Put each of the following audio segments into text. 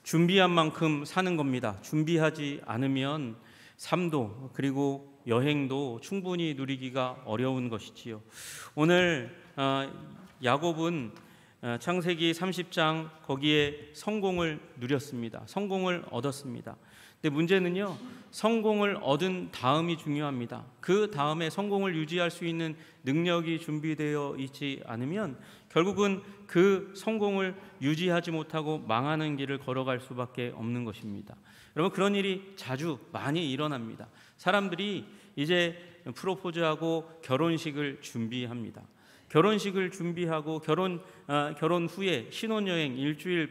준비한 만큼 사는 겁니다. 준비하지 않으면 삶도 그리고 여행도 충분히 누리기가 어려운 것이지요. 오늘 야곱은 창세기 30장 거기에 성공을 누렸습니다. 성공을 얻었습니다. 근데 문제는요, 성공을 얻은 다음이 중요합니다. 그 다음에 성공을 유지할 수 있는 능력이 준비되어 있지 않으면 결국은 그 성공을 유지하지 못하고 망하는 길을 걸어갈 수밖에 없는 것입니다. 여러분, 그런 일이 자주 많이 일어납니다. 사람들이 이제 프로포즈하고 결혼식을 준비합니다. 결혼식을 준비하고 결혼 후에 신혼여행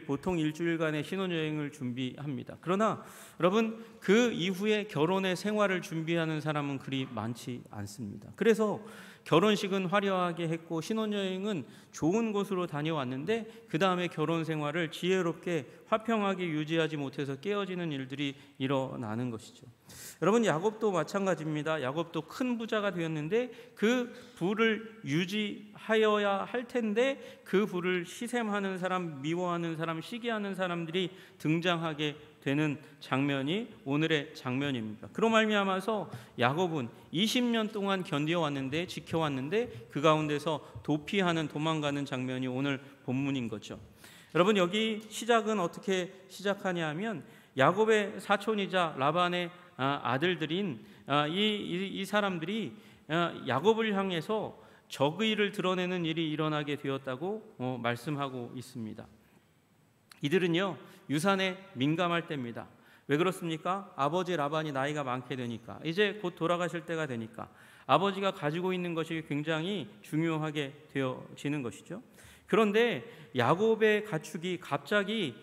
보통 일주일간의 신혼여행을 준비합니다. 그러나 여러분, 그 이후에 결혼의 생활을 준비하는 사람은 그리 많지 않습니다. 그래서 결혼식은 화려하게 했고 신혼여행은 좋은 곳으로 다녀왔는데 그 다음에 결혼 생활을 지혜롭게 화평하게 유지하지 못해서 깨어지는 일들이 일어나는 것이죠. 여러분, 야곱도 마찬가지입니다. 야곱도 큰 부자가 되었는데 그 부를 유지하여야 할 텐데 그 부를 시샘하는 사람, 미워하는 사람, 시기하는 사람들이 등장하게 되는 장면이 오늘의 장면입니다. 그로 말미암아서 야곱은 20년 동안 견뎌왔는데, 지켜왔는데 그 가운데서 도피하는, 도망가는 장면이 오늘 본문인 거죠. 여러분, 여기 시작은 어떻게 시작하냐 하면 야곱의 사촌이자 라반의 아들들인 이 사람들이 야곱을 향해서 적의를 드러내는 일이 일어나게 되었다고 말씀하고 있습니다. 이들은요, 유산에 민감할 때입니다. 왜 그렇습니까? 아버지 라반이 나이가 많게 되니까, 이제 곧 돌아가실 때가 되니까 아버지가 가지고 있는 것이 굉장히 중요하게 되어지는 것이죠. 그런데 야곱의 가축이 갑자기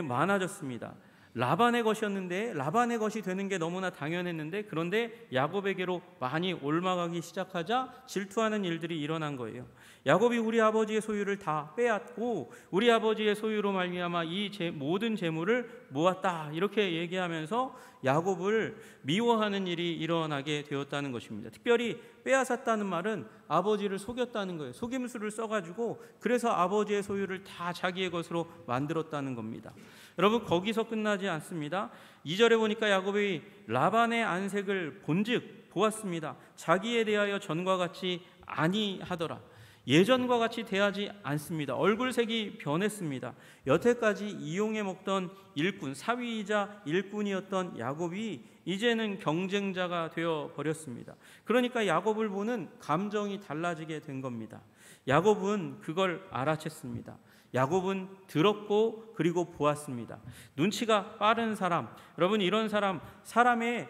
많아졌습니다. 라반의 것이었는데, 라반의 것이 되는 게 너무나 당연했는데, 그런데 야곱에게로 많이 옮아가기 시작하자 질투하는 일들이 일어난 거예요. 야곱이 우리 아버지의 소유를 다 빼앗고 우리 아버지의 소유로 말미암아 이 모든 재물을 모았다, 이렇게 얘기하면서 야곱을 미워하는 일이 일어나게 되었다는 것입니다. 특별히 빼앗았다는 말은 아버지를 속였다는 거예요. 속임수를 써가지고 그래서 아버지의 소유를 다 자기의 것으로 만들었다는 겁니다. 여러분, 거기서 끝나지 않습니다. 2절에 보니까 야곱이 라반의 안색을 본즉 보았습니다. 자기에 대하여 전과 같이 아니하더라. 예전과 같이 대하지 않습니다. 얼굴색이 변했습니다. 여태까지 이용해 먹던 일꾼, 사위이자 일꾼이었던 야곱이 이제는 경쟁자가 되어 버렸습니다. 그러니까 야곱을 보는 감정이 달라지게 된 겁니다. 야곱은 그걸 알아챘습니다. 야곱은 들었고 그리고 보았습니다. 눈치가 빠른 사람, 여러분, 이런 사람의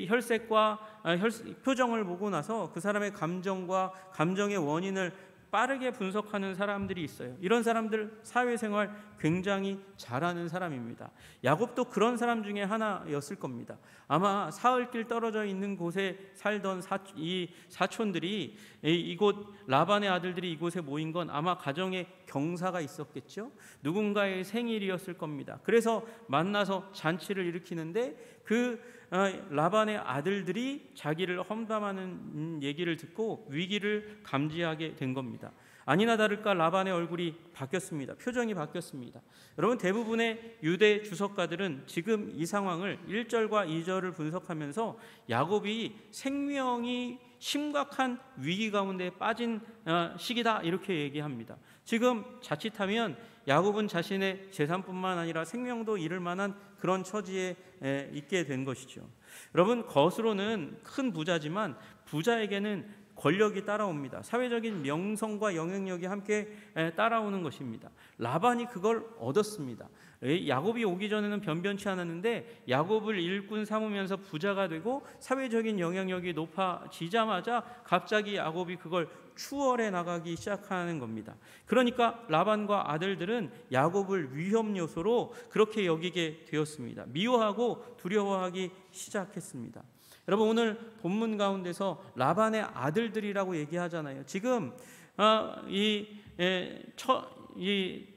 혈색과 표정을 보고 나서 그 사람의 감정과 감정의 원인을 빠르게 분석하는 사람들이 있어요. 이런 사람들 사회생활 굉장히 잘하는 사람입니다. 야곱도 그런 사람 중에 하나였을 겁니다. 아마 사흘길 떨어져 있는 곳에 살던 이 사촌들이, 이곳 라반의 아들들이 이곳에 모인 건 아마 가정에 경사가 있었겠죠. 누군가의 생일이었을 겁니다. 그래서 만나서 잔치를 일으키는데 그 라반의 아들들이 자기를 험담하는 얘기를 듣고 위기를 감지하게 된 겁니다. 아니나 다를까 라반의 얼굴이 바뀌었습니다. 표정이 바뀌었습니다. 여러분, 대부분의 유대 주석가들은 지금 이 상황을 1절과 2절을 분석하면서 야곱이 생명이 심각한 위기 가운데 빠진 시기다, 이렇게 얘기합니다. 지금 자칫하면 야곱은 자신의 재산뿐만 아니라 생명도 잃을 만한 그런 처지에 있게 된 것이죠. 여러분, 겉으로는 큰 부자지만 부자에게는 권력이 따라옵니다. 사회적인 명성과 영향력이 함께 따라오는 것입니다. 라반이 그걸 얻었습니다. 야곱이 오기 전에는 변변치 않았는데 야곱을 일꾼 삼으면서 부자가 되고 사회적인 영향력이 높아지자마자 갑자기 야곱이 그걸 추월해 나가기 시작하는 겁니다. 그러니까 라반과 아들들은 야곱을 위험 요소로 그렇게 여기게 되었습니다. 미워하고 두려워하기 시작했습니다. 여러분, 오늘 본문 가운데서 라반의 아들들이라고 얘기하잖아요. 지금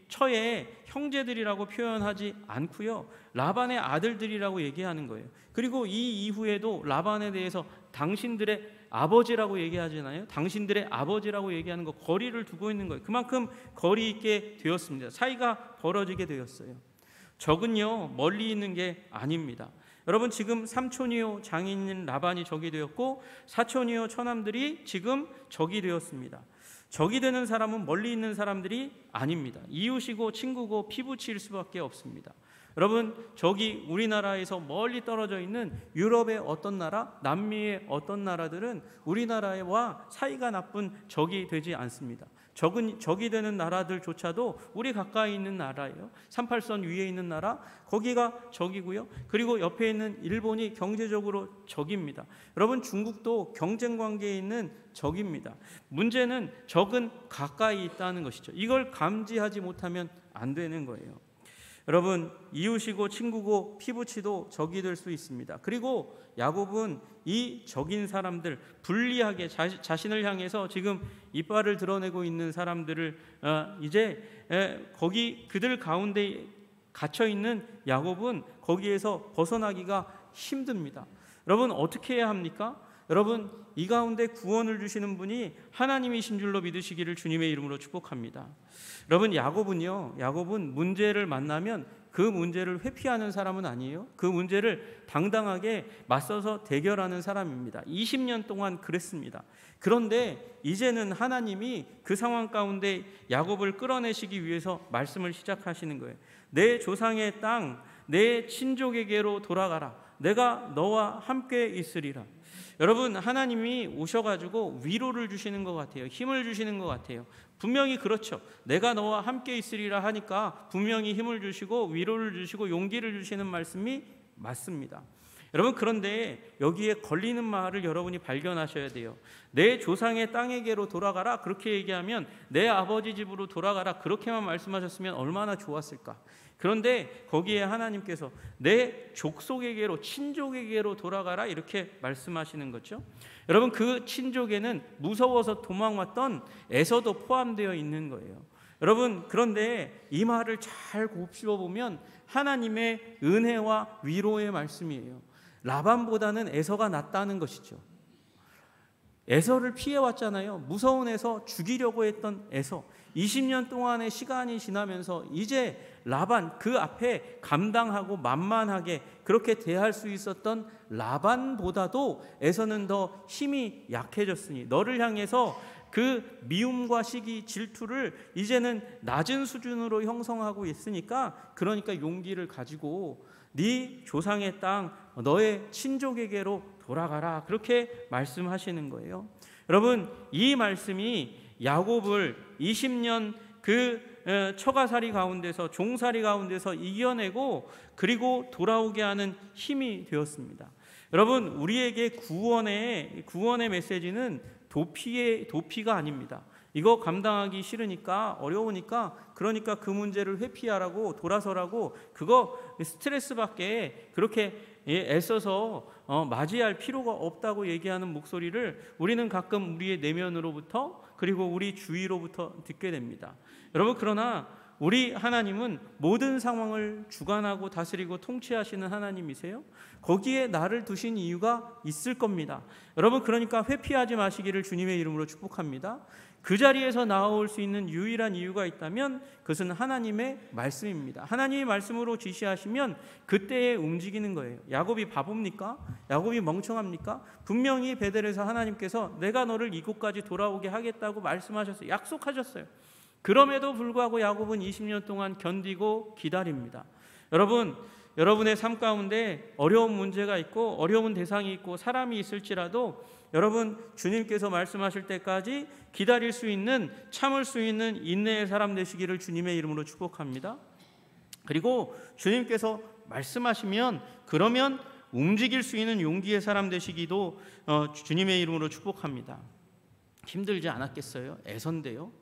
처의 형제들이라고 표현하지 않고요, 라반의 아들들이라고 얘기하는 거예요. 그리고 이 이후에도 라반에 대해서 당신들의 아버지라고 얘기하잖아요. 당신들의 아버지라고 얘기하는 거, 거리를 두고 있는 거예요. 그만큼 거리 있게 되었습니다. 사이가 벌어지게 되었어요. 적은요 멀리 있는 게 아닙니다. 여러분, 지금 삼촌이요 장인인 라반이 적이 되었고 사촌이요 처남들이 지금 적이 되었습니다. 적이 되는 사람은 멀리 있는 사람들이 아닙니다. 이웃이고 친구고 피부치일 수밖에 없습니다. 여러분, 저기 우리나라에서 멀리 떨어져 있는 유럽의 어떤 나라, 남미의 어떤 나라들은 우리나라와 사이가 나쁜 적이 되지 않습니다. 적이 되는 나라들조차도 우리 가까이 있는 나라예요. 38선 위에 있는 나라, 거기가 적이고요. 그리고 옆에 있는 일본이 경제적으로 적입니다. 여러분, 중국도 경쟁 관계에 있는 적입니다. 문제는 적은 가까이 있다는 것이죠. 이걸 감지하지 못하면 안 되는 거예요. 여러분, 이웃이고 친구고 피부치도 적이 될 수 있습니다. 그리고 야곱은 이 적인 사람들, 불리하게 자신을 향해서 지금 이빨을 드러내고 있는 사람들을 이제 거기 그들 가운데 갇혀 있는 야곱은 거기에서 벗어나기가 힘듭니다. 여러분, 어떻게 해야 합니까? 여러분, 이 가운데 구원을 주시는 분이 하나님이신 줄로 믿으시기를 주님의 이름으로 축복합니다. 여러분, 야곱은 문제를 만나면 그 문제를 회피하는 사람은 아니에요. 그 문제를 당당하게 맞서서 대결하는 사람입니다. 20년 동안 그랬습니다. 그런데 이제는 하나님이 그 상황 가운데 야곱을 끌어내시기 위해서 말씀을 시작하시는 거예요. 내 조상의 땅, 내 친족에게로 돌아가라. 내가 너와 함께 있으리라. 여러분, 하나님이 오셔가지고 위로를 주시는 것 같아요. 힘을 주시는 것 같아요. 분명히 그렇죠. 내가 너와 함께 있으리라 하니까 분명히 힘을 주시고 위로를 주시고 용기를 주시는 말씀이 맞습니다. 여러분, 그런데 여기에 걸리는 말을 여러분이 발견하셔야 돼요. 내 조상의 땅에게로 돌아가라, 그렇게 얘기하면 내 아버지 집으로 돌아가라, 그렇게만 말씀하셨으면 얼마나 좋았을까. 그런데 거기에 하나님께서 내 족속에게로, 친족에게로 돌아가라, 이렇게 말씀하시는 거죠. 여러분, 그 친족에는 무서워서 도망왔던 에서도 포함되어 있는 거예요. 여러분, 그런데 이 말을 잘 곱씹어보면 하나님의 은혜와 위로의 말씀이에요. 라반보다는 에서가 낫다는 것이죠. 에서를 피해왔잖아요. 무서운 에서, 죽이려고 했던 에서. 20년 동안의 시간이 지나면서 이제 라반, 그 앞에 감당하고 만만하게 그렇게 대할 수 있었던 라반보다도 에서는 더 힘이 약해졌으니 너를 향해서 그 미움과 시기, 질투를 이제는 낮은 수준으로 형성하고 있으니까, 그러니까 용기를 가지고 네 조상의 땅, 너의 친족에게로 돌아가라, 그렇게 말씀하시는 거예요. 여러분, 이 말씀이 야곱을 20년 그 처가살이 가운데서, 종살이 가운데서 이겨내고 그리고 돌아오게 하는 힘이 되었습니다. 여러분, 우리에게 구원의 메시지는 도피가 아닙니다. 이거 감당하기 싫으니까, 어려우니까, 그러니까 그 문제를 회피하라고, 돌아서라고, 그거 스트레스밖에 그렇게 애써서 맞이할 필요가 없다고 얘기하는 목소리를 우리는 가끔 우리의 내면으로부터, 그리고 우리 주위로부터 듣게 됩니다. 여러분, 그러나 우리 하나님은 모든 상황을 주관하고 다스리고 통치하시는 하나님이세요. 거기에 나를 두신 이유가 있을 겁니다. 여러분, 그러니까 회피하지 마시기를 주님의 이름으로 축복합니다. 그 자리에서 나올 수 있는 유일한 이유가 있다면 그것은 하나님의 말씀입니다. 하나님의 말씀으로 지시하시면 그때에 움직이는 거예요. 야곱이 바보입니까? 야곱이 멍청합니까? 분명히 베델에서 하나님께서 내가 너를 이곳까지 돌아오게 하겠다고 말씀하셨어요. 약속하셨어요. 그럼에도 불구하고 야곱은 20년 동안 견디고 기다립니다. 여러분, 여러분의 삶 가운데 어려운 문제가 있고 어려운 대상이 있고 사람이 있을지라도 여러분, 주님께서 말씀하실 때까지 기다릴 수 있는, 참을 수 있는 인내의 사람 되시기를 주님의 이름으로 축복합니다. 그리고 주님께서 말씀하시면 그러면 움직일 수 있는 용기의 사람 되시기도 주님의 이름으로 축복합니다. 힘들지 않았겠어요? 애선데요.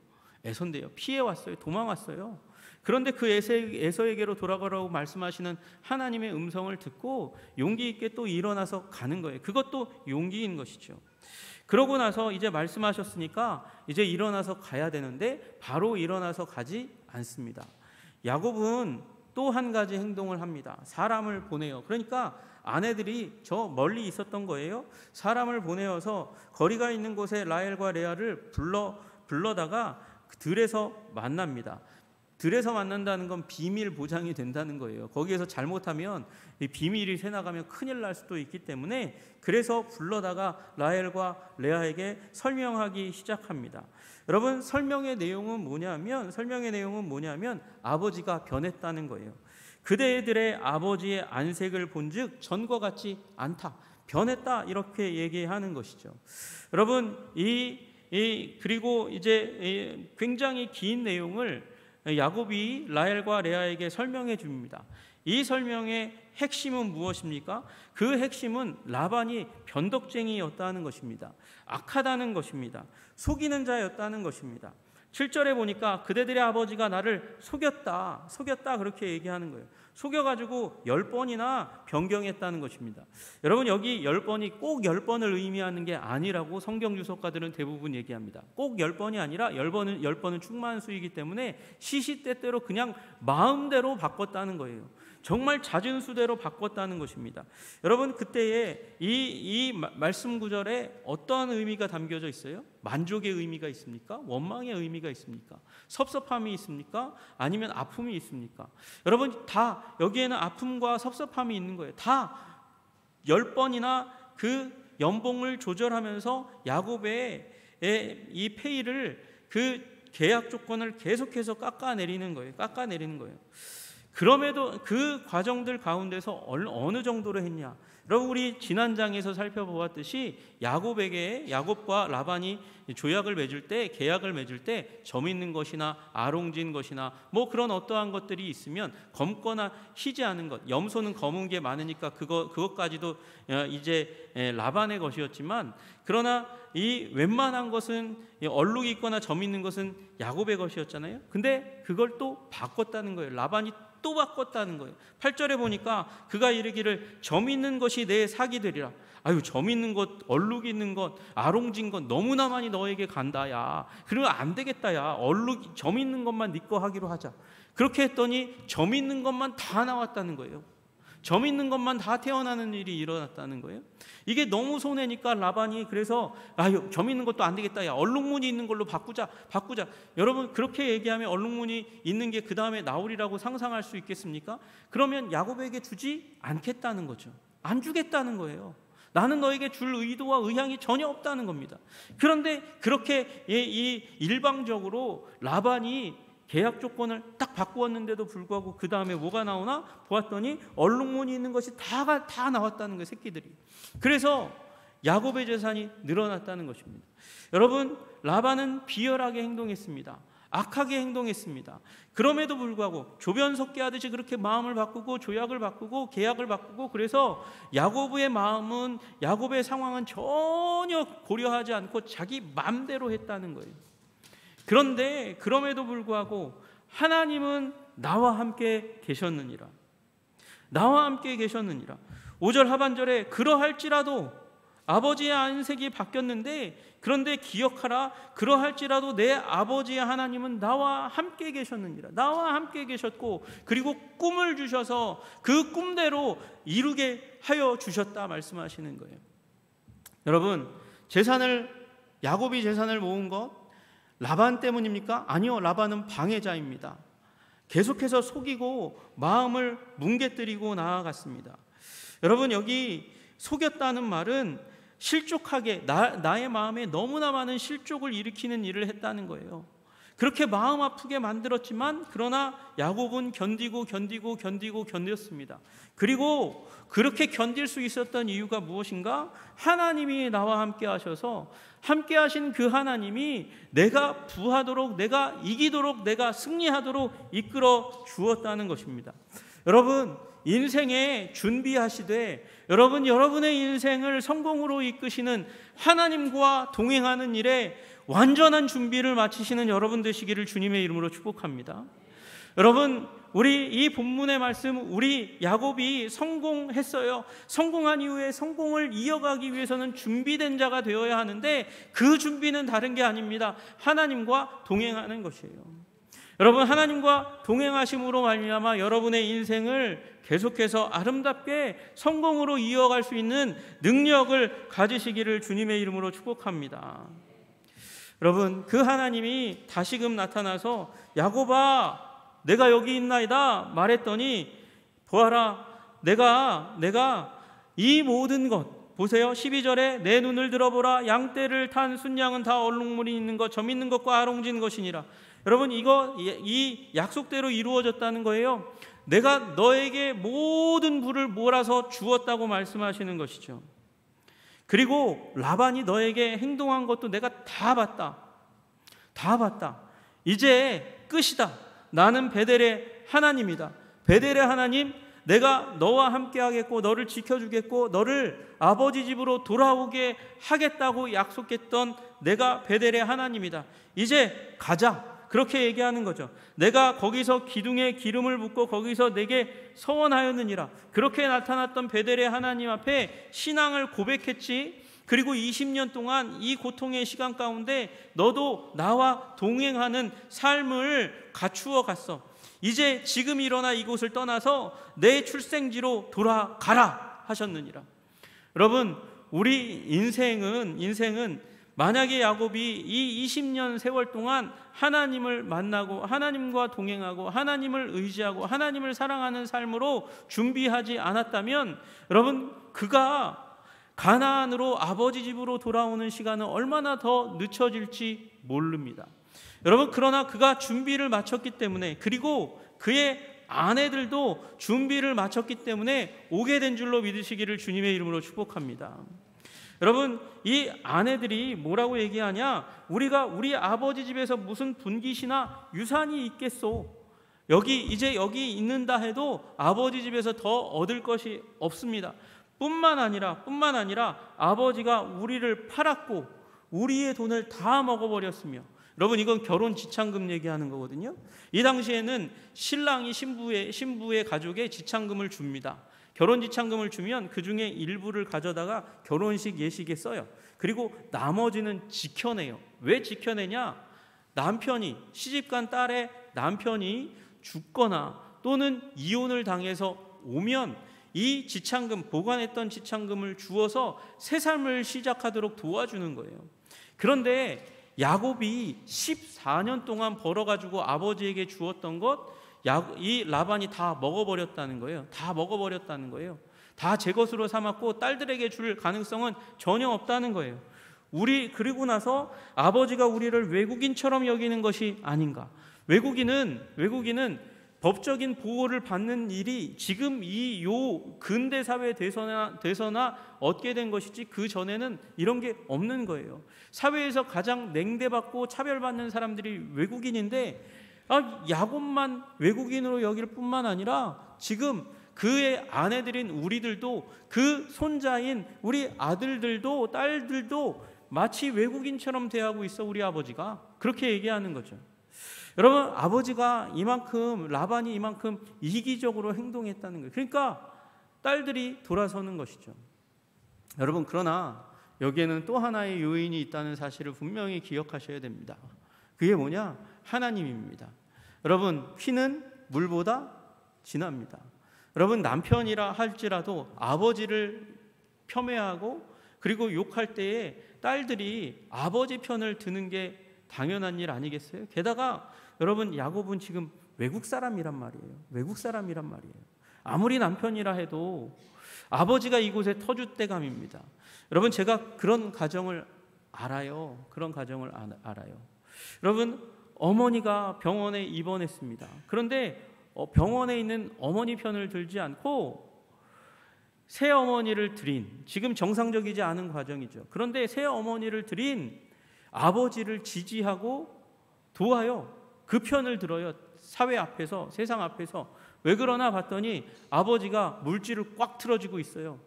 피해왔어요. 도망왔어요. 그런데 그 에서에게로 돌아가라고 말씀하시는 하나님의 음성을 듣고 용기 있게 또 일어나서 가는 거예요. 그것도 용기인 것이죠. 그러고 나서 이제 말씀하셨으니까 이제 일어나서 가야 되는데 바로 일어나서 가지 않습니다. 야곱은 또 한 가지 행동을 합니다. 사람을 보내요. 그러니까 아내들이 저 멀리 있었던 거예요. 사람을 보내어서 거리가 있는 곳에 라헬과 레아를 불러다가 들에서 만납니다. 들에서 만난다는 건 비밀 보장이 된다는 거예요. 거기에서 잘못하면 이 비밀이 새나가면 큰일 날 수도 있기 때문에 그래서 불러다가 라헬과 레아에게 설명하기 시작합니다. 여러분, 설명의 내용은 뭐냐면 아버지가 변했다는 거예요. 그대들의 아버지의 안색을 본즉 전과 같지 않다, 변했다, 이렇게 얘기하는 것이죠. 여러분, 그리고 이제 굉장히 긴 내용을 야곱이 라헬과 레아에게 설명해 줍니다. 이 설명의 핵심은 무엇입니까? 그 핵심은 라반이 변덕쟁이였다는 것입니다. 악하다는 것입니다. 속이는 자였다는 것입니다. 7절에 보니까 그대들의 아버지가 나를 속였다 그렇게 얘기하는 거예요. 속여가지고 10번이나 변경했다는 것입니다. 여러분, 여기 10번이 꼭 10번을 의미하는 게 아니라고 성경 주석가들은 대부분 얘기합니다. 꼭 10번이 아니라 10번은 충만수이기 때문에 시시때때로 그냥 마음대로 바꿨다는 거예요. 정말 잦은 수대로 바꿨다는 것입니다. 여러분, 그때에 이 말씀 구절에 어떠한 의미가 담겨져 있어요? 만족의 의미가 있습니까? 원망의 의미가 있습니까? 섭섭함이 있습니까? 아니면 아픔이 있습니까? 여러분, 다 여기에는 아픔과 섭섭함이 있는 거예요. 다 10번이나 그 연봉을 조절하면서 야곱의 이 페이를, 그 계약 조건을 계속해서 깎아내리는 거예요. 그럼에도 그 과정들 가운데서 어느 정도로 했냐? 여러분, 우리 지난 장에서 살펴보았듯이 야곱과 라반이 조약을 맺을 때, 계약을 맺을 때 점 있는 것이나 아롱진 것이나 뭐 그런 어떠한 것들이 있으면 검거나 희지 않은 것, 염소는 검은 게 많으니까 그것까지도 이제 라반의 것이었지만, 그러나 이 웬만한 것은 얼룩이 있거나 점 있는 것은 야곱의 것이었잖아요. 근데 그걸 또 바꿨다는 거예요. 라반이 또 바꿨다는 거예요. 8절에 보니까 그가 이르기를 점 있는 것이 내 사기 되리라. 아유, 점 있는 것, 얼룩 있는 것, 아롱진 것 너무나 많이 너에게 간다. 야, 그러면 안 되겠다. 야, 점 있는 것만 네 거 하기로 하자. 그렇게 했더니 점 있는 것만 다 나왔다는 거예요. 점 있는 것만 다 태어나는 일이 일어났다는 거예요. 이게 너무 손해니까 라반이 그래서 점 있는 것도 안 되겠다. 야, 얼룩무늬 있는 걸로 바꾸자. 여러분, 그렇게 얘기하면 얼룩무늬 있는 게 그 다음에 나오리라고 상상할 수 있겠습니까? 그러면 야곱에게 주지 않겠다는 거죠. 안 주겠다는 거예요. 나는 너에게 줄 의도와 의향이 전혀 없다는 겁니다. 그런데 그렇게 일방적으로 라반이 계약 조건을 딱 바꾸었는데도 불구하고 그 다음에 뭐가 나오나 보았더니 얼룩무늬 있는 것이 다 나왔다는 거예요, 새끼들이. 그래서 야곱의 재산이 늘어났다는 것입니다. 여러분, 라반은 비열하게 행동했습니다. 악하게 행동했습니다. 그럼에도 불구하고 조변석계 하듯이 그렇게 마음을 바꾸고 조약을 바꾸고 계약을 바꾸고, 그래서 야곱의 상황은 전혀 고려하지 않고 자기 마음대로 했다는 거예요. 그런데 그럼에도 불구하고 하나님은 나와 함께 계셨느니라. 5절 하반절에 그러할지라도, 아버지의 안색이 바뀌었는데 그런데 기억하라, 그러할지라도 내 아버지의 하나님은 나와 함께 계셨느니라. 나와 함께 계셨고, 그리고 꿈을 주셔서 그 꿈대로 이루게 하여 주셨다 말씀하시는 거예요. 여러분, 야곱이 재산을 모은 것 라반 때문입니까? 아니요, 라반은 방해자입니다. 계속해서 속이고 마음을 뭉개뜨리고 나아갔습니다. 여러분, 여기 속였다는 말은 실족하게 나의 마음에 너무나 많은 실족을 일으키는 일을 했다는 거예요. 그렇게 마음 아프게 만들었지만 그러나 야곱은 견뎠습니다. 그리고 그렇게 견딜 수 있었던 이유가 무엇인가? 하나님이 나와 함께 하셔서, 함께 하신 그 하나님이 내가 부하도록, 내가 이기도록, 내가 승리하도록 이끌어 주었다는 것입니다. 여러분, 인생에 준비하시되 여러분의 인생을 성공으로 이끄시는 하나님과 동행하는 일에 완전한 준비를 마치시는 여러분 되시기를 주님의 이름으로 축복합니다. 여러분, 우리 이 본문의 말씀, 우리 야곱이 성공했어요. 성공한 이후에 성공을 이어가기 위해서는 준비된 자가 되어야 하는데 그 준비는 다른 게 아닙니다. 하나님과 동행하는 것이에요. 여러분, 하나님과 동행하심으로 말미암아 여러분의 인생을 계속해서 아름답게 성공으로 이어갈 수 있는 능력을 가지시기를 주님의 이름으로 축복합니다. 여러분, 그 하나님이 다시금 나타나서 야곱아, 내가 여기 있나이다 말했더니 보아라, 내가 이 모든 것 보세요. 12절에 내 눈을 들어보라. 양떼를 탄 순양은 다 얼룩무리 있는 것, 점 있는 것과 아롱진 것이니라. 여러분, 이 약속대로 이루어졌다는 거예요. 내가 너에게 모든 부를 몰아서 주었다고 말씀하시는 것이죠. 그리고 라반이 너에게 행동한 것도 내가 다 봤다. 이제 끝이다. 나는 베델의 하나님이다. 베델의 하나님, 내가 너와 함께 하겠고 너를 지켜주겠고 너를 아버지 집으로 돌아오게 하겠다고 약속했던 내가 베델의 하나님이다. 이제 가자. 그렇게 얘기하는 거죠. 내가 거기서 기둥에 기름을 붓고 거기서 내게 서원하였느니라. 그렇게 나타났던 베델의 하나님 앞에 신앙을 고백했지. 그리고 20년 동안 이 고통의 시간 가운데 너도 나와 동행하는 삶을 갖추어 갔어. 이제 지금 일어나 이곳을 떠나서 내 출생지로 돌아가라 하셨느니라. 여러분, 우리 인생은 만약에 야곱이 이 20년 세월 동안 하나님을 만나고 하나님과 동행하고 하나님을 의지하고 하나님을 사랑하는 삶으로 준비하지 않았다면 여러분, 그가 가나안으로 아버지 집으로 돌아오는 시간은 얼마나 더 늦춰질지 모릅니다. 여러분, 그러나 그가 준비를 마쳤기 때문에, 그리고 그의 아내들도 준비를 마쳤기 때문에 오게 된 줄로 믿으시기를 주님의 이름으로 축복합니다. 여러분, 이 아내들이 뭐라고 얘기하냐? 우리가 우리 아버지 집에서 무슨 분깃이나 유산이 있겠소? 이제 여기 있는다 해도 아버지 집에서 더 얻을 것이 없습니다. 뿐만 아니라 아버지가 우리를 팔았고 우리의 돈을 다 먹어버렸으며, 여러분, 이건 결혼 지참금 얘기하는 거거든요. 이 당시에는 신랑이 신부의 가족에 지참금을 줍니다. 결혼 지참금을 주면 그 중에 일부를 가져다가 결혼식 예식에 써요. 그리고 나머지는 지켜내요. 왜 지켜내냐? 시집간 딸의 남편이 죽거나 또는 이혼을 당해서 오면 이 지참금, 보관했던 지참금을 주어서 새 삶을 시작하도록 도와주는 거예요. 그런데 야곱이 14년 동안 벌어가지고 아버지에게 주었던 것, 이 라반이 다 먹어버렸다는 거예요. 다 제 것으로 삼았고 딸들에게 줄 가능성은 전혀 없다는 거예요. 그리고 나서 아버지가 우리를 외국인처럼 여기는 것이 아닌가. 외국인은 법적인 보호를 받는 일이 지금 요 근대 사회에 돼서나 얻게 된 것이지, 그 전에는 이런 게 없는 거예요. 사회에서 가장 냉대받고 차별받는 사람들이 외국인인데, 야곱만 외국인으로 여길 뿐만 아니라 지금 그의 아내들인 우리들도, 그 손자인 우리 아들들도 딸들도 마치 외국인처럼 대하고 있어. 우리 아버지가 그렇게 얘기하는 거죠. 여러분, 라반이 이만큼 이기적으로 행동했다는 거예요. 그러니까 딸들이 돌아서는 것이죠. 여러분, 그러나 여기에는 또 하나의 요인이 있다는 사실을 분명히 기억하셔야 됩니다. 그게 뭐냐? 하나님입니다. 여러분, 피는 물보다 진합니다. 여러분, 남편이라 할지라도 아버지를 폄훼하고 그리고 욕할 때에 딸들이 아버지 편을 드는 게 당연한 일 아니겠어요? 게다가 여러분, 야곱은 지금 외국 사람이란 말이에요. 아무리 남편이라 해도 아버지가 이곳에 터줏대감입니다. 여러분, 제가 그런 가정을 알아요. 여러분, 어머니가 병원에 입원했습니다. 그런데 병원에 있는 어머니 편을 들지 않고 새어머니를 들인, 지금 정상적이지 않은 과정이죠. 그런데 새어머니를 들인 아버지를 지지하고 도와요. 그 편을 들어요. 사회 앞에서, 세상 앞에서. 왜 그러나 봤더니 아버지가 물질을 꽉 틀어지고 있어요.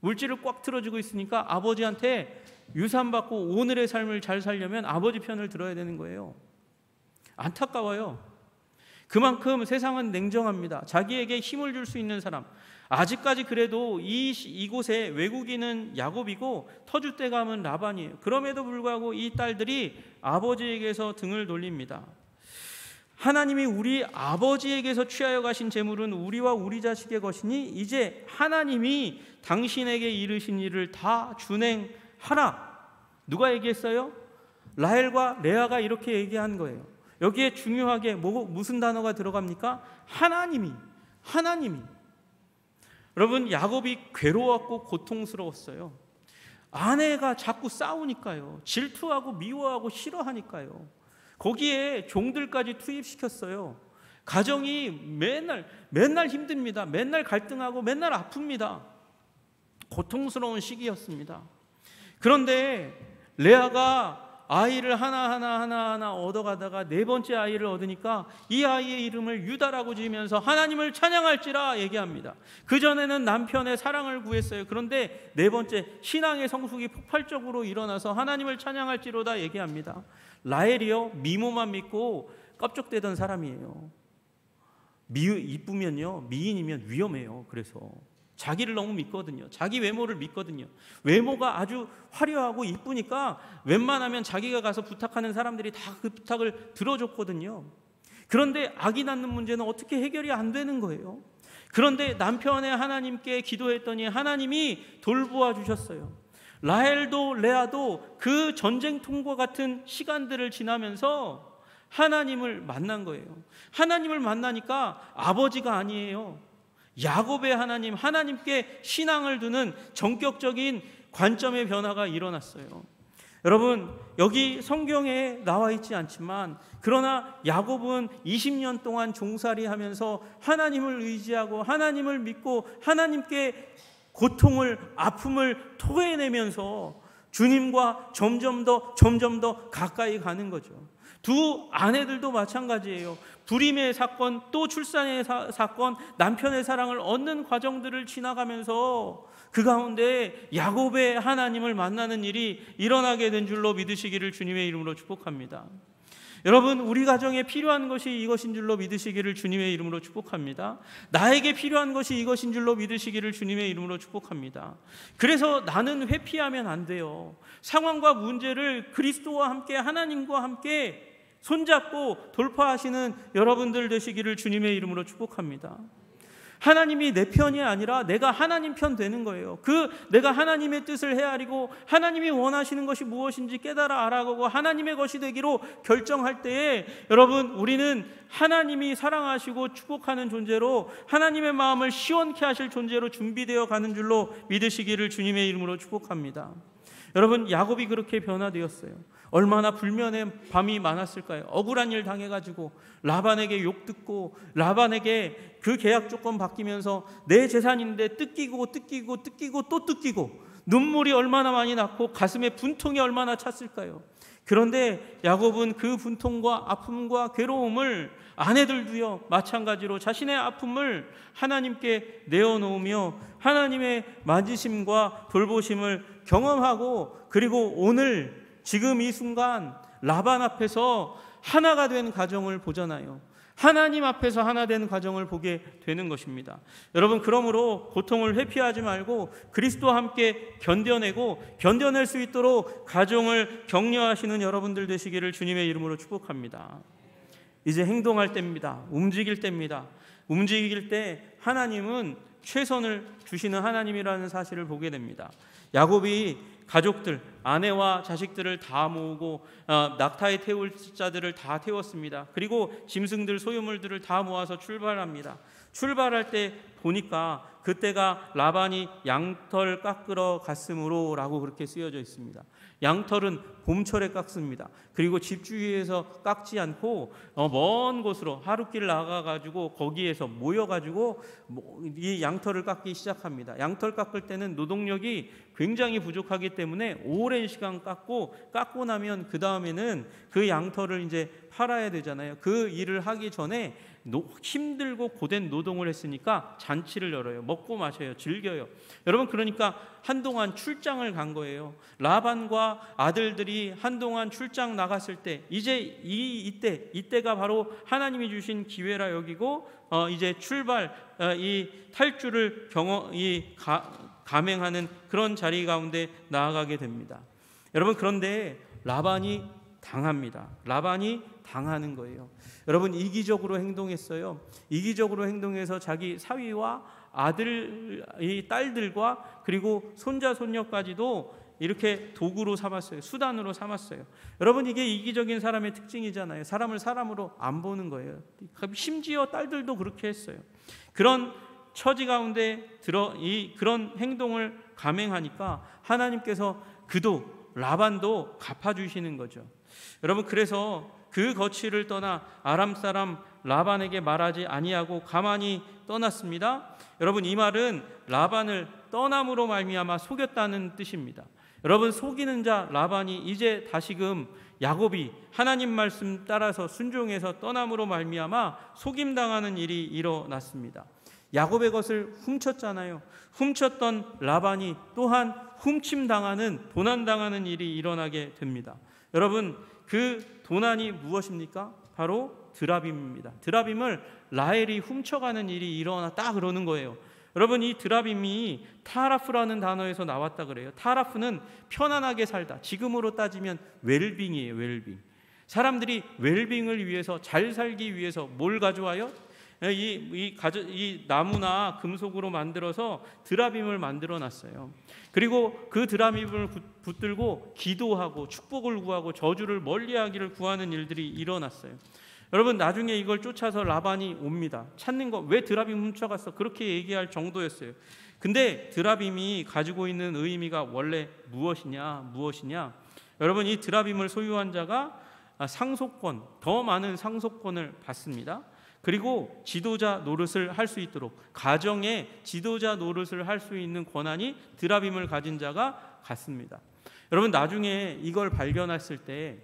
물질을 꽉 틀어지고 있으니까 아버지한테 유산받고 오늘의 삶을 잘 살려면 아버지 편을 들어야 되는 거예요. 안타까워요. 그만큼 세상은 냉정합니다. 자기에게 힘을 줄 수 있는 사람, 아직까지 그래도 이곳에 외국인은 야곱이고 터줏대감은 라반이에요. 그럼에도 불구하고 이 딸들이 아버지에게서 등을 돌립니다. 하나님이 우리 아버지에게서 취하여 가신 재물은 우리와 우리 자식의 것이니 이제 하나님이 당신에게 이르신 일을 다 준행하라. 누가 얘기했어요? 라헬과 레아가 이렇게 얘기한 거예요. 여기에 중요하게 무슨 단어가 들어갑니까? 하나님이. 여러분, 야곱이 괴로웠고 고통스러웠어요. 아내가 자꾸 싸우니까요. 질투하고 미워하고 싫어하니까요. 거기에 종들까지 투입시켰어요. 가정이 맨날 힘듭니다. 맨날 갈등하고 맨날 아픕니다. 고통스러운 시기였습니다. 그런데 레아가 아이를 하나하나 얻어가다가 네 번째 아이를 얻으니까 이 아이의 이름을 유다라고 지으면서 하나님을 찬양할지라 얘기합니다. 그전에는 남편의 사랑을 구했어요. 그런데 네 번째 신앙의 성숙이 폭발적으로 일어나서 하나님을 찬양할지로다 얘기합니다. 라헬이요, 미모만 믿고 껍적대던 사람이에요. 이쁘면요, 미인이면 위험해요. 그래서 자기를 너무 믿거든요. 자기 외모를 믿거든요. 외모가 아주 화려하고 이쁘니까 웬만하면 자기가 가서 부탁하는 사람들이 다 그 부탁을 들어줬거든요. 그런데 아기 낳는 문제는 어떻게 해결이 안 되는 거예요. 그런데 남편의 하나님께 기도했더니 하나님이 돌보아 주셨어요. 라헬도 레아도 그 전쟁통과 같은 시간들을 지나면서 하나님을 만난 거예요. 하나님을 만나니까 아버지가 아니에요. 야곱의 하나님, 하나님께 신앙을 두는 전격적인 관점의 변화가 일어났어요. 여러분, 여기 성경에 나와 있지 않지만 그러나 야곱은 20년 동안 종살이 하면서 하나님을 의지하고 하나님을 믿고 하나님께 고통을, 아픔을 토해내면서 주님과 점점 더 가까이 가는 거죠. 두 아내들도 마찬가지예요. 불임의 사건, 또 출산의 사건, 남편의 사랑을 얻는 과정들을 지나가면서 그 가운데 야곱의 하나님을 만나는 일이 일어나게 된 줄로 믿으시기를 주님의 이름으로 축복합니다. 여러분, 우리 가정에 필요한 것이 이것인 줄로 믿으시기를 주님의 이름으로 축복합니다. 나에게 필요한 것이 이것인 줄로 믿으시기를 주님의 이름으로 축복합니다. 그래서 나는 회피하면 안 돼요. 상황과 문제를 그리스도와 함께, 하나님과 함께 손잡고 돌파하시는 여러분들 되시기를 주님의 이름으로 축복합니다. 하나님이 내 편이 아니라 내가 하나님 편 되는 거예요. 내가 하나님의 뜻을 헤아리고 하나님이 원하시는 것이 무엇인지 깨달아 알아가고 하나님의 것이 되기로 결정할 때에 여러분, 우리는 하나님이 사랑하시고 축복하는 존재로 하나님의 마음을 시원케 하실 존재로 준비되어 가는 줄로 믿으시기를 주님의 이름으로 축복합니다. 여러분, 야곱이 그렇게 변화되었어요. 얼마나 불면의 밤이 많았을까요? 억울한 일 당해가지고 라반에게 욕 듣고 라반에게 그 계약 조건 바뀌면서 내 재산인데 뜯기고 또 뜯기고 눈물이 얼마나 많이 났고 가슴에 분통이 얼마나 찼을까요? 그런데 야곱은 그 분통과 아픔과 괴로움을 아내들도요 마찬가지로 자신의 아픔을 하나님께 내어놓으며 하나님의 만지심과 돌보심을 경험하고, 그리고 오늘 지금 이 순간 라반 앞에서 하나가 된 가정을 보잖아요. 하나님 앞에서 하나 된 가정을 보게 되는 것입니다. 여러분, 그러므로 고통을 회피하지 말고 그리스도와 함께 견뎌낼 수 있도록 가정을 격려하시는 여러분들 되시기를 주님의 이름으로 축복합니다. 이제 행동할 때입니다. 움직일 때입니다. 움직일 때 하나님은 최선을 주시는 하나님이라는 사실을 보게 됩니다. 야곱이 가족들, 아내와 자식들을 다 모으고 낙타에 태울 자들을 다 태웠습니다. 그리고 짐승들, 소유물들을 다 모아서 출발합니다. 출발할 때 보니까 그때가 라반이 양털 깎으러 갔으므로 라고 그렇게 쓰여져 있습니다. 양털은 봄철에 깎습니다. 그리고 집 주위에서 깎지 않고 먼 곳으로 하룻길 나가가지고 거기에서 모여가지고 이 양털을 깎기 시작합니다. 양털 깎을 때는 노동력이 굉장히 부족하기 때문에 오랜 시간 깎고 나면 그 다음에는 그 양털을 이제 팔아야 되잖아요. 그 일을 하기 전에 힘들고 고된 노동을 했으니까 잔치를 열어요. 먹고 마셔요. 즐겨요. 여러분, 그러니까 한동안 출장을 간 거예요. 라반과 아들들이 한동안 출장 나갔을 때 이제 이때가 바로 하나님이 주신 기회라 여기고 이제 이 탈주를 감행하는 그런 자리 가운데 나아가게 됩니다. 여러분, 그런데 라반이 당합니다. 라반이 당하는 거예요. 여러분, 이기적으로 행동했어요. 이기적으로 행동해서 자기 사위와 딸들과 그리고 손자 손녀까지도 이렇게 도구로 삼았어요. 수단으로 삼았어요. 여러분, 이게 이기적인 사람의 특징이잖아요. 사람을 사람으로 안 보는 거예요. 심지어 딸들도 그렇게 했어요. 그런 처지 가운데 그런 행동을 감행하니까 하나님께서 그도 라반도 갚아주시는 거죠. 여러분, 그래서 그 거취를 떠나 아람 사람 라반에게 말하지 아니하고 가만히 떠났습니다. 여러분, 이 말은 라반을 떠남으로 말미암아 속였다는 뜻입니다. 여러분, 속이는 자 라반이 이제 다시금 야곱이 하나님 말씀 따라서 순종해서 떠남으로 말미암아 속임당하는 일이 일어났습니다. 야곱의 것을 훔쳤잖아요. 훔쳤던 라반이 또한 훔침당하는, 도난당하는 일이 일어나게 됩니다. 여러분, 그 도난이 무엇입니까? 바로 드라빔입니다. 드라빔을 라헬이 훔쳐가는 일이 일어났다 그러는 거예요. 여러분, 이 드라빔이 타라프라는 단어에서 나왔다 그래요. 타라프는 편안하게 살다. 지금으로 따지면 웰빙이에요. 웰빙. 사람들이 웰빙을 위해서, 잘 살기 위해서 뭘 가져와요? 이 나무나 금속으로 만들어서 드라빔을 만들어 놨어요. 그리고 그 드라빔을 붙들고 기도하고 축복을 구하고 저주를 멀리하기를 구하는 일들이 일어났어요. 여러분, 나중에 이걸 쫓아서 라반이 옵니다. 찾는 거, 왜 드라빔 훔쳐갔어? 그렇게 얘기할 정도였어요. 근데 드라빔이 가지고 있는 의미가 원래 무엇이냐? 여러분, 이 드라빔을 소유한 자가 상속권, 더 많은 상속권을 받습니다. 그리고 지도자 노릇을 할 수 있도록, 가정의 지도자 노릇을 할 수 있는 권한이 드라빔을 가진 자가 갖습니다. 여러분, 나중에 이걸 발견했을 때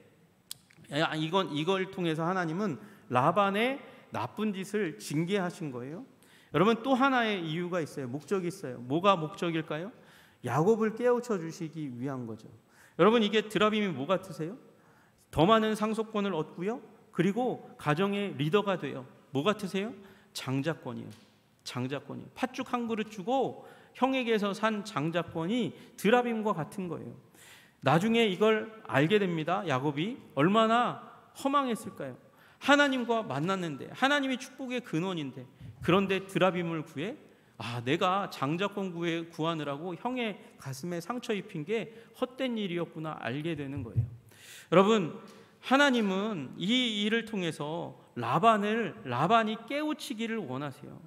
이걸 통해서 하나님은 라반의 나쁜 짓을 징계하신 거예요. 여러분, 또 하나의 이유가 있어요. 목적이 있어요. 뭐가 목적일까요? 야곱을 깨우쳐 주시기 위한 거죠. 여러분, 이게 드라빔이 뭐 같으세요? 더 많은 상속권을 얻고요. 그리고 가정의 리더가 돼요. 뭐 같으세요? 장자권이에요. 팥죽 한 그릇 주고 형에게서 산 장자권이 드라빔과 같은 거예요. 나중에 이걸 알게 됩니다. 야곱이 얼마나 허망했을까요? 하나님과 만났는데, 하나님이 축복의 근원인데, 그런데 드라빔을 구해? 내가 장자권 구하느라고 형의 가슴에 상처 입힌 게 헛된 일이었구나 알게 되는 거예요. 여러분, 하나님은 이 일을 통해서 라반이 깨우치기를 원하세요.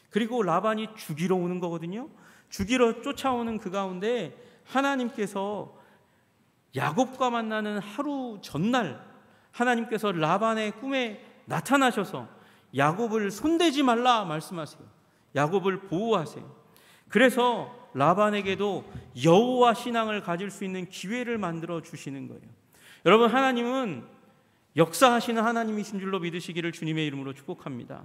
그리고 라반이 죽이러 오는 거거든요. 죽이러 쫓아오는 그 가운데 하나님께서 야곱과 만나는 하루 전날 하나님께서 라반의 꿈에 나타나셔서 야곱을 손대지 말라 말씀하세요. 야곱을 보호하세요. 그래서 라반에게도 여호와 신앙을 가질 수 있는 기회를 만들어 주시는 거예요. 여러분, 하나님은 역사하시는 하나님이신 줄로 믿으시기를 주님의 이름으로 축복합니다.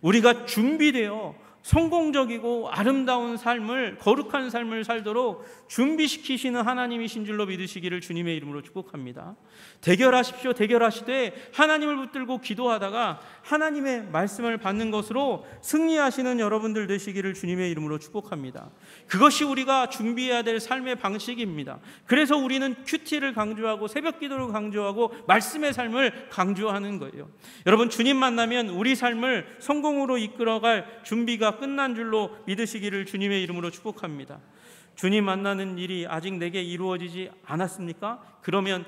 우리가 준비되어 성공적이고 아름다운 삶을, 거룩한 삶을 살도록 준비시키시는 하나님이신 줄로 믿으시기를 주님의 이름으로 축복합니다. 대결하십시오. 대결하시되 하나님을 붙들고 기도하다가 하나님의 말씀을 받는 것으로 승리하시는 여러분들 되시기를 주님의 이름으로 축복합니다. 그것이 우리가 준비해야 될 삶의 방식입니다. 그래서 우리는 큐티를 강조하고 새벽 기도를 강조하고 말씀의 삶을 강조하는 거예요. 여러분, 주님 만나면 우리 삶을 성공으로 이끌어갈 준비가 끝난 줄로 믿으시기를 주님의 이름으로 축복합니다. 주님 만나는 일이 아직 내게 이루어지지 않았습니까? 그러면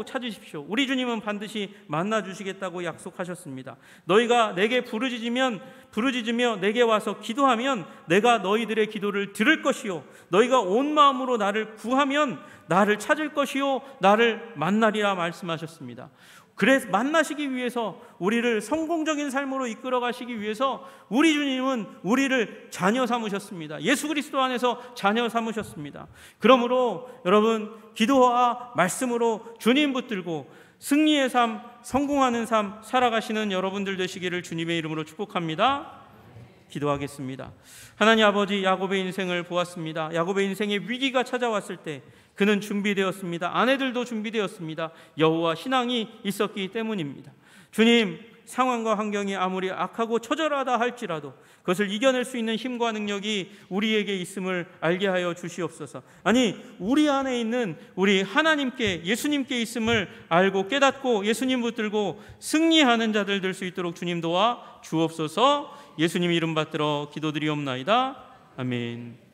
찾으십시오. 우리 주님은 반드시 만나 주시겠다고 약속하셨습니다. 너희가 내게 부르짖으며 내게 와서 기도하면 내가 너희들의 기도를 들을 것이요, 너희가 온 마음으로 나를 구하면 나를 찾을 것이요, 나를 만나리라 말씀하셨습니다. 그래서 만나시기 위해서, 우리를 성공적인 삶으로 이끌어 가시기 위해서 우리 주님은 우리를 자녀 삼으셨습니다. 예수 그리스도 안에서 자녀 삼으셨습니다. 그러므로 여러분, 기도와 말씀으로 주님 붙들고 승리의 삶, 성공하는 삶 살아가시는 여러분들 되시기를 주님의 이름으로 축복합니다. 기도하겠습니다. 하나님 아버지, 야곱의 인생을 보았습니다. 야곱의 인생에 위기가 찾아왔을 때 그는 준비되었습니다. 아내들도 준비되었습니다. 여호와 신앙이 있었기 때문입니다. 주님, 상황과 환경이 아무리 악하고 처절하다 할지라도 그것을 이겨낼 수 있는 힘과 능력이 우리에게 있음을 알게 하여 주시옵소서. 아니, 우리 안에 있는 우리 하나님께, 예수님께 있음을 알고 깨닫고 예수님 붙들고 승리하는 자들 될 수 있도록 주님 도와 주옵소서. 예수님 이름 받들어 기도드리옵나이다. 아멘.